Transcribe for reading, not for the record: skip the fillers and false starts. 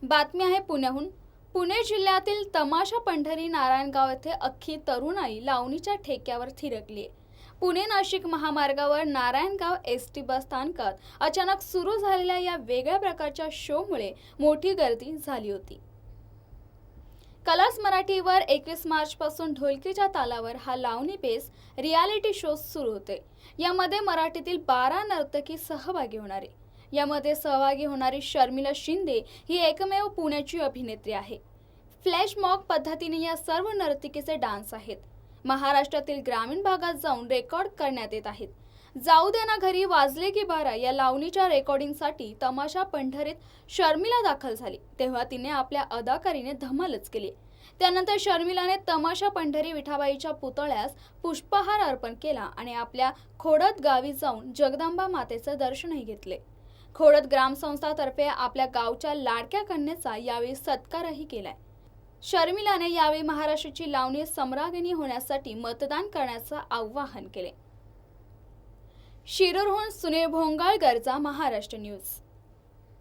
बातमी आहे पुण्याहून। पुणे जिल्ह्यातील तमाशा पंढरी नारायणगाव येथे अख्खी तरुणाई लावणीच्या ठेक्यावर थिरकली आहे। पुणे नाशिक महामार्गावर नारायणगाव एसटी बस स्थानकात अचानक सुरू झालेल्या या वेगळ्या प्रकारच्या शोमुळे मोठी गर्दी झाली होती। कलर्स मराठीवर 21 मार्च पासून ढोलकीच्या तालावर हा लावणी बेस रियालिटी शो सुरू होते। यामध्ये मराठीतील 12 नर्तकी सहभागी होणार आहे। यामध्ये सहभागी होणारी शर्मिला शिंदे ही एकमेव पुण्याची अभिनेत्री आहे। फ्लॅश मॉब पद्धतीने या सर्व नर्तकीचे डान्स आहेत। महाराष्ट्रातील ग्रामीण भागात जाऊन रेकॉर्ड करण्यात येत आहेत। जाऊ दे ना घरी वाजले की 12 या लावणीच्या रेकॉर्डिंगसाठी तमाशा पंढरीत शर्मिला दाखल झाली, तेव्हा तिने आपल्या अदाकारीने धमालच केली। त्यानंतर शर्मिलाने तमाशा पंढरी विठाबाईच्या पुतळ्यास पुष्पहार अर्पण केला आणि आपल्या खोडद गावी जाऊन जगदंबा मातेचे दर्शनही घेतले। खोडद ग्रामसंस्थातर्फे आपल्या गावच्या लाडक्या कन्येचा यावेळी सत्कारही केलाय। शर्मिलाने यावेळी महाराष्ट्राची लावणी सम्राज्ञी होण्यासाठी मतदान करण्याचं आवाहन केले। शिरूरहून सुनील भोंगाळकरचा महाराष्ट्र न्यूज।